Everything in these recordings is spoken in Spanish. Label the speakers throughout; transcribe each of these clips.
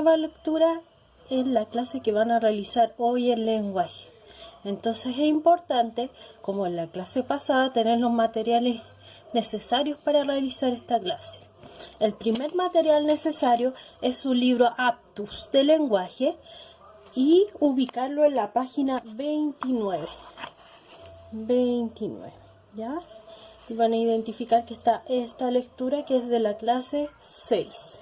Speaker 1: nueva lectura en la clase que van a realizar hoy en lenguaje. Entonces es importante, como en la clase pasada, tener los materiales necesarios para realizar esta clase. El primer material necesario es su libro Aptus de lenguaje y ubicarlo en la página 29. ¿Ya? Y van a identificar que está esta lectura que es de la clase 6.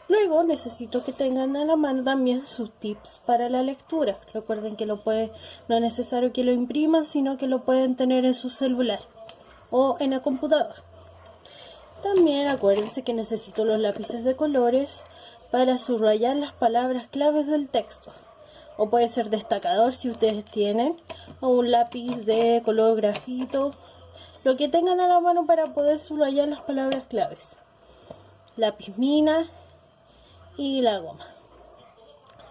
Speaker 1: Luego necesito que tengan a la mano también sus tips para la lectura. Recuerden que no es necesario que lo impriman, sino que lo pueden tener en su celular o en el computador. También acuérdense que necesito los lápices de colores para subrayar las palabras claves del texto. O puede ser destacador si ustedes tienen, o un lápiz de color grafito, lo que tengan a la mano para poder subrayar las palabras claves. Lápiz mina y la goma.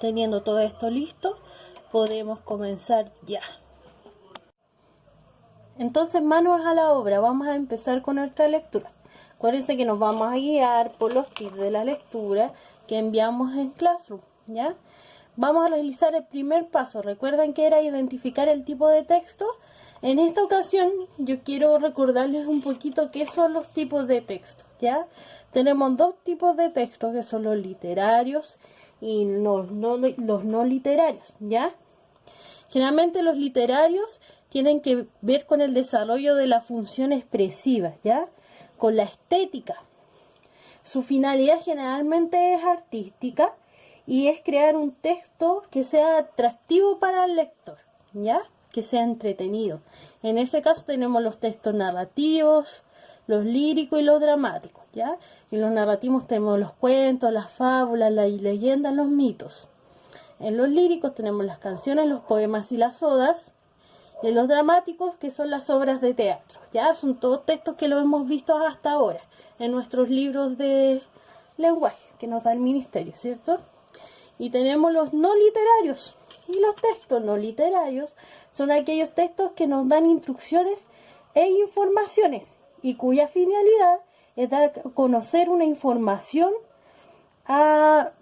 Speaker 1: Teniendo todo esto listo, podemos comenzar ya. Entonces, manos a la obra, vamos a empezar con nuestra lectura. Acuérdense que nos vamos a guiar por los tips de la lectura que enviamos en Classroom, ¿ya? Vamos a realizar el primer paso. Recuerden que era identificar el tipo de texto. En esta ocasión yo quiero recordarles un poquito qué son los tipos de texto, ¿ya? Tenemos dos tipos de textos que son los literarios y los no literarios, ¿ya? Generalmente los literarios tienen que ver con el desarrollo de la función expresiva, ¿ya? Con la estética. Su finalidad generalmente es artística y es crear un texto que sea atractivo para el lector, ¿ya? Que sea entretenido. En ese caso tenemos los textos narrativos, los líricos y los dramáticos, ¿ya? En los narrativos tenemos los cuentos, las fábulas, las leyendas, los mitos. En los líricos tenemos las canciones, los poemas y las odas. Y en los dramáticos, que son las obras de teatro, ¿ya? Son todos textos que lo hemos visto hasta ahora en nuestros libros de lenguaje que nos da el ministerio, ¿cierto? Y tenemos los no literarios. Y los textos no literarios son aquellos textos que nos dan instrucciones e informaciones y cuya finalidad es dar a conocer una información al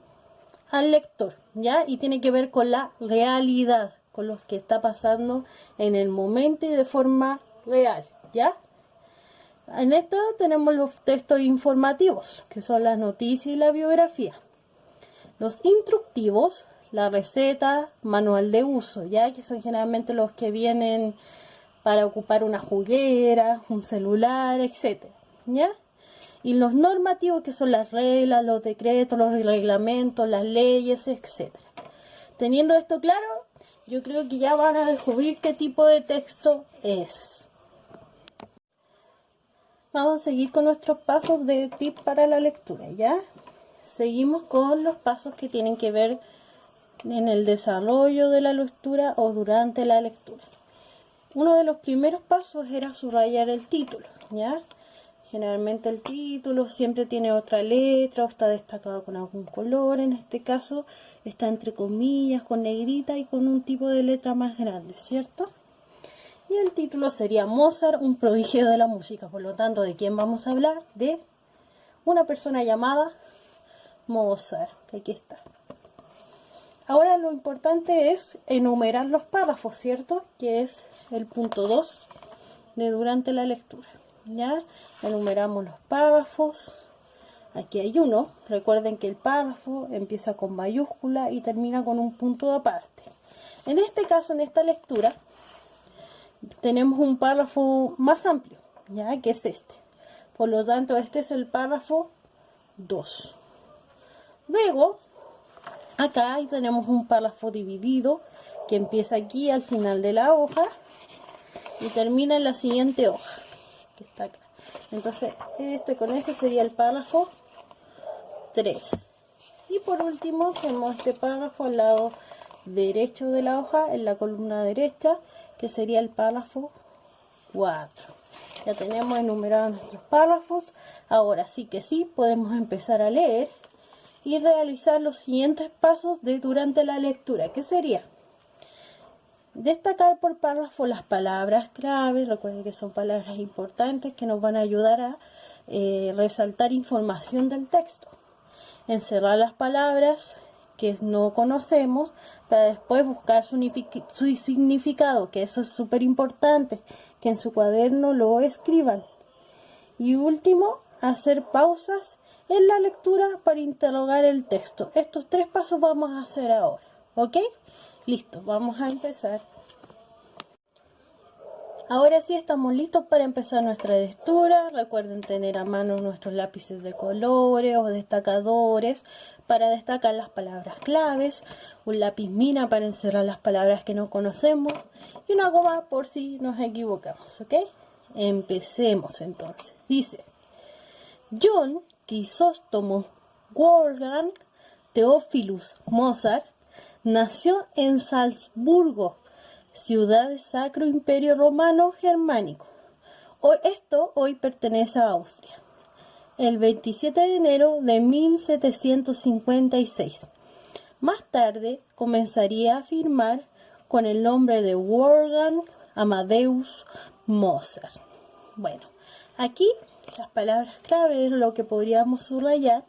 Speaker 1: lector, ¿ya? Y tiene que ver con la realidad, con lo que está pasando en el momento y de forma real, ¿ya? En esto tenemos los textos informativos, que son las noticias y la biografía. Los instructivos, la receta, manual de uso, ¿ya? Que son generalmente los que vienen para ocupar una juguera, un celular, etc., ¿ya? Y los normativos, que son las reglas, los decretos, los reglamentos, las leyes, etc. Teniendo esto claro, yo creo que ya van a descubrir qué tipo de texto es. Vamos a seguir con nuestros pasos de tip para la lectura, ¿ya? Seguimos con los pasos que tienen que ver en el desarrollo de la lectura o durante la lectura. Uno de los primeros pasos era subrayar el título, ¿ya? Generalmente el título siempre tiene otra letra o está destacado con algún color. En este caso está entre comillas, con negrita y con un tipo de letra más grande, ¿cierto? Y el título sería Mozart, un prodigio de la música. Por lo tanto, ¿de quién vamos a hablar? De una persona llamada Mozart, que aquí está. Ahora lo importante es enumerar los párrafos, ¿cierto? Que es el punto 2 de durante la lectura. ¿Ya? Enumeramos los párrafos. Aquí hay uno. Recuerden que el párrafo empieza con mayúscula y termina con un punto aparte. En este caso, en esta lectura, tenemos un párrafo más amplio, ¿ya? Que es este. Por lo tanto, este es el párrafo 2. Luego, acá tenemos un párrafo dividido que empieza aquí al final de la hoja y termina en la siguiente hoja, que está acá. Entonces, con ese sería el párrafo 3. Y por último, tenemos este párrafo al lado derecho de la hoja, en la columna derecha, que sería el párrafo 4. Ya tenemos enumerados nuestros párrafos. Ahora sí que sí, podemos empezar a leer y realizar los siguientes pasos durante la lectura, que sería destacar por párrafo las palabras claves. Recuerden que son palabras importantes que nos van a ayudar a resaltar información del texto. Encerrar las palabras que no conocemos para después buscar su significado, que eso es súper importante, que en su cuaderno lo escriban. Y último, hacer pausas en la lectura para interrogar el texto. Estos 3 pasos vamos a hacer ahora, ¿ok? Listo, vamos a empezar. Ahora sí estamos listos para empezar nuestra lectura. Recuerden tener a mano nuestros lápices de colores o destacadores para destacar las palabras claves, un lápiz mina para encerrar las palabras que no conocemos y una goma por si nos equivocamos, ¿ok? Empecemos entonces. Dice: John Crisóstomo Wolfgang Theophilus Mozart nació en Salzburgo, ciudad del Sacro Imperio Romano Germánico. Esto hoy pertenece a Austria. El 27 de enero de 1756. Más tarde comenzaría a firmar con el nombre de Wolfgang Amadeus Mozart. Bueno, aquí las palabras clave, lo que podríamos subrayar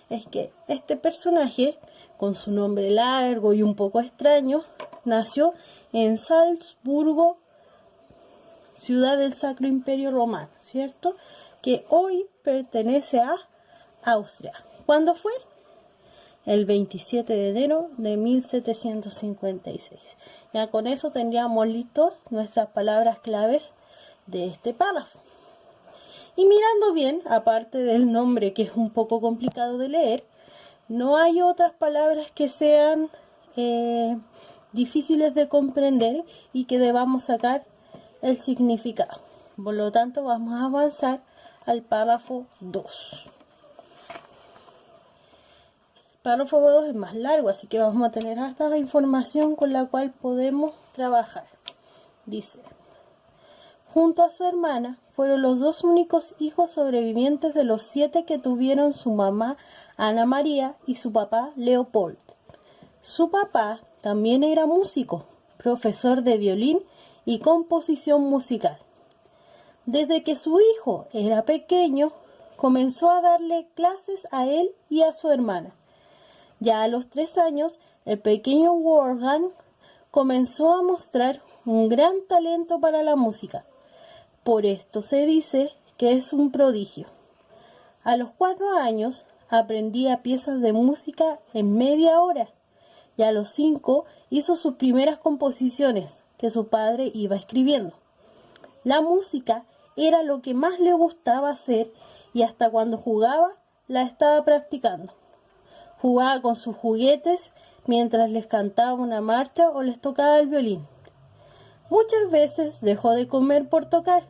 Speaker 1: es que este personaje, con su nombre largo y un poco extraño, nació en Salzburgo, ciudad del Sacro Imperio Romano, ¿cierto? Que hoy pertenece a Austria. ¿Cuándo fue? El 27 de enero de 1756. Ya con eso tendríamos listos nuestras palabras claves de este párrafo. Y mirando bien, aparte del nombre que es un poco complicado de leer, no hay otras palabras que sean difíciles de comprender y que debamos sacar el significado. Por lo tanto, vamos a avanzar al párrafo 2. El párrafo 2 es más largo, así que vamos a tener harta información con la cual podemos trabajar. Dice: junto a su hermana, fueron los 2 únicos hijos sobrevivientes de los 7 que tuvieron su mamá Ana María y su papá Leopold. Su papá también era músico, profesor de violín y composición musical. Desde que su hijo era pequeño, comenzó a darle clases a él y a su hermana. Ya a los 3 años, el pequeño Wolfgang comenzó a mostrar un gran talento para la música. Por esto se dice que es un prodigio. A los 4 años aprendía piezas de música en media hora y a los 5 hizo sus primeras composiciones que su padre iba escribiendo. La música era lo que más le gustaba hacer y hasta cuando jugaba la estaba practicando. Jugaba con sus juguetes mientras les cantaba una marcha o les tocaba el violín. Muchas veces dejó de comer por tocar.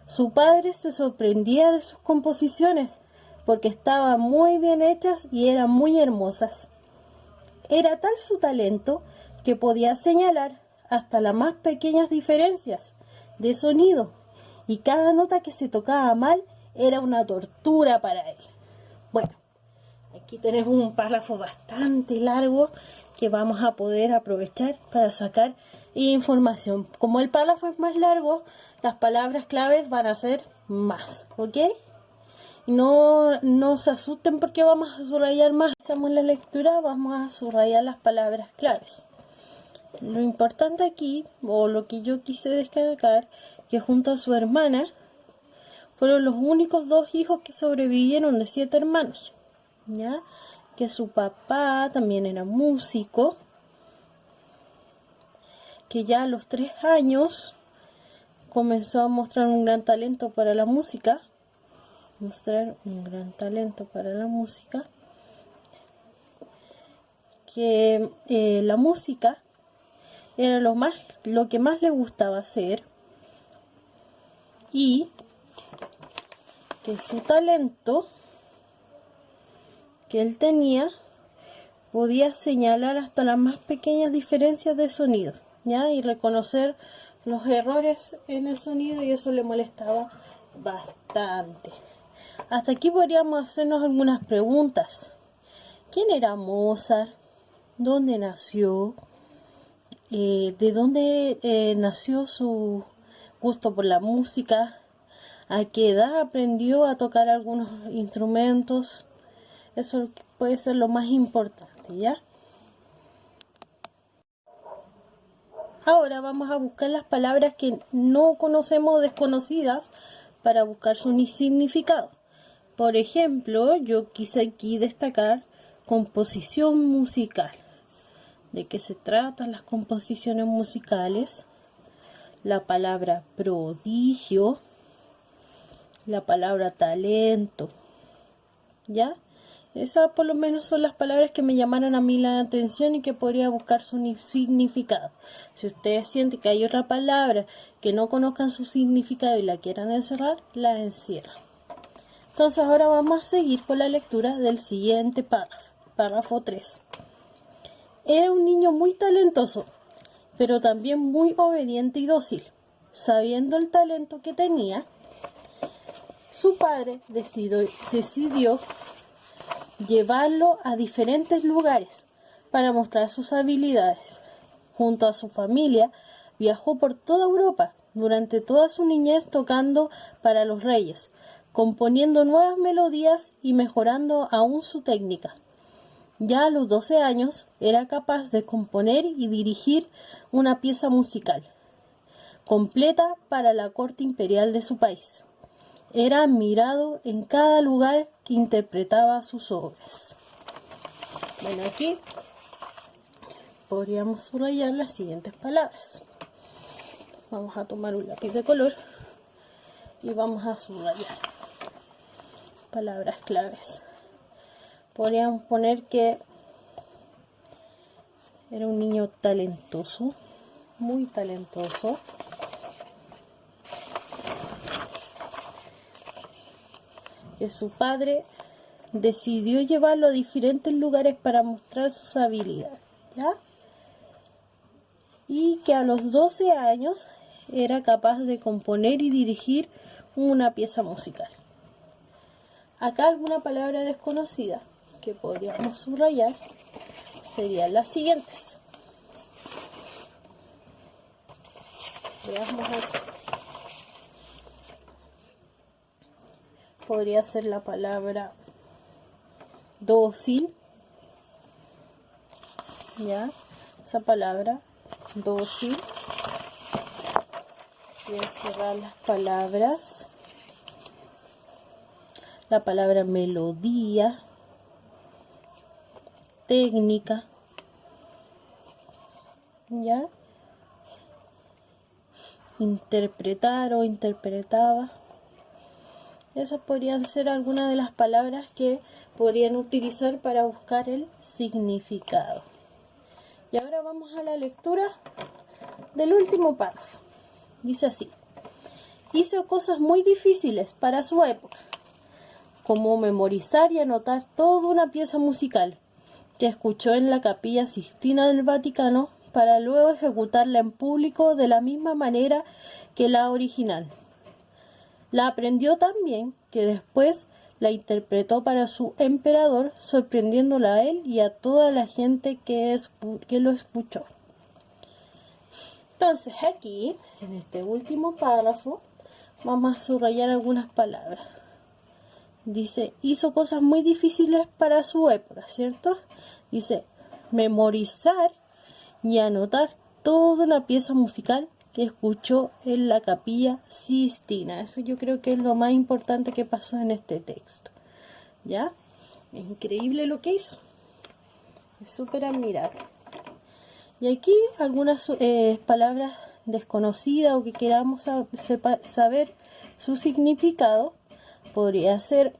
Speaker 1: Su padre se sorprendía de sus composiciones porque estaban muy bien hechas y eran muy hermosas. Era tal su talento que podía señalar hasta las más pequeñas diferencias de sonido y cada nota que se tocaba mal era una tortura para él. Bueno, aquí tenemos un párrafo bastante largo que vamos a poder aprovechar para sacar información. Como el párrafo es más largo, las palabras claves van a ser más, ¿ok? No se asusten porque vamos a subrayar más. Hacemos la lectura, vamos a subrayar las palabras claves. Lo importante aquí, o lo que yo quise destacar, que junto a su hermana fueron los únicos 2 hijos que sobrevivieron de 7 hermanos, ¿ya? Que su papá también era músico, que ya a los 3 años comenzó a mostrar un gran talento para la música, que la música era lo que más le gustaba hacer y que su talento que él tenía podía señalar hasta las más pequeñas diferencias de sonido, ¿ya? Y reconocer los errores en el sonido, y eso le molestaba bastante. Hasta aquí podríamos hacernos algunas preguntas. ¿Quién era Mozart? ¿Dónde nació? ¿De dónde nació su gusto por la música? ¿A qué edad aprendió a tocar algunos instrumentos? Eso puede ser lo más importante, ¿ya? Ahora vamos a buscar las palabras que no conocemos o desconocidas para buscar su significado. Por ejemplo, yo quise aquí destacar composición musical. ¿De qué se tratan las composiciones musicales? La palabra prodigio, la palabra talento, ¿ya? Esas por lo menos son las palabras que me llamaron a mí la atención y que podría buscar su significado. Si ustedes sienten que hay otra palabra que no conozcan su significado y la quieran encerrar, la encierran. Entonces ahora vamos a seguir con la lectura del siguiente párrafo, párrafo 3. Era un niño muy talentoso, pero también muy obediente y dócil. Sabiendo el talento que tenía, su padre decidió llevarlo a diferentes lugares para mostrar sus habilidades. Junto a su familia, viajó por toda Europa durante toda su niñez tocando para los reyes, componiendo nuevas melodías y mejorando aún su técnica. Ya a los 12 años era capaz de componer y dirigir una pieza musical completa para la corte imperial de su país. Era admirado en cada lugar que interpretaba sus obras. Bueno, aquí podríamos subrayar las siguientes palabras. Vamos a tomar un lápiz de color y vamos a subrayar palabras claves. Podríamos poner que era un niño talentoso, muy talentoso. Que su padre decidió llevarlo a diferentes lugares para mostrar sus habilidades, ¿ya? Y que a los 12 años era capaz de componer y dirigir una pieza musical. Acá alguna palabra desconocida que podríamos subrayar serían las siguientes. Veamos aquí. Podría ser la palabra dócil, ¿ya? Esa palabra dócil. Voy a cerrar las palabras. La palabra melodía, técnica, ¿ya? Interpretar o interpretaba. Esas podrían ser algunas de las palabras que podrían utilizar para buscar el significado. Y ahora vamos a la lectura del último párrafo. Dice así: hizo cosas muy difíciles para su época, como memorizar y anotar toda una pieza musical que escuchó en la Capilla Sixtina del Vaticano para luego ejecutarla en público de la misma manera que la original. La aprendió tan bien que después la interpretó para su emperador, sorprendiéndolo a él y a toda la gente que lo escuchó. Entonces aquí, en este último párrafo, vamos a subrayar algunas palabras. Dice, hizo cosas muy difíciles para su época, ¿cierto? Dice, memorizar y anotar toda una pieza musical que escuchó en la Capilla Sixtina. Eso yo creo que es lo más importante que pasó en este texto. ¿Ya? Es increíble lo que hizo. Es súper admirable. Y aquí algunas palabras desconocidas o que queramos saber su significado. Podría ser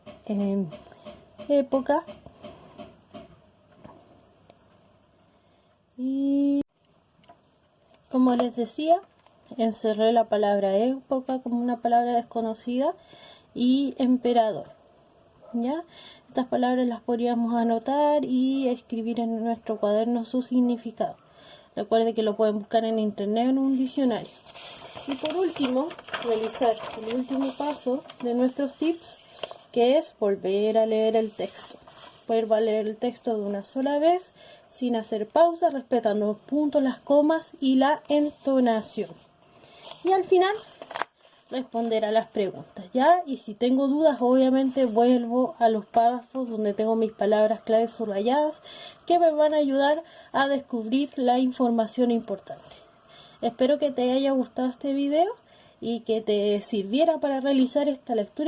Speaker 1: época y, como les decía, encerré la palabra época como una palabra desconocida y emperador. ¿Ya? Estas palabras las podríamos anotar y escribir en nuestro cuaderno su significado. Recuerde que lo pueden buscar en internet o en un diccionario. Y por último, realizar el último paso de nuestros tips, que es volver a leer el texto. Poder leer el texto de una sola vez, sin hacer pausas, respetando los puntos, las comas y la entonación. Y al final, responder a las preguntas, ¿ya? Y si tengo dudas, obviamente vuelvo a los párrafos donde tengo mis palabras claves subrayadas, que me van a ayudar a descubrir la información importante. Espero que te haya gustado este video y que te sirviera para realizar esta lectura.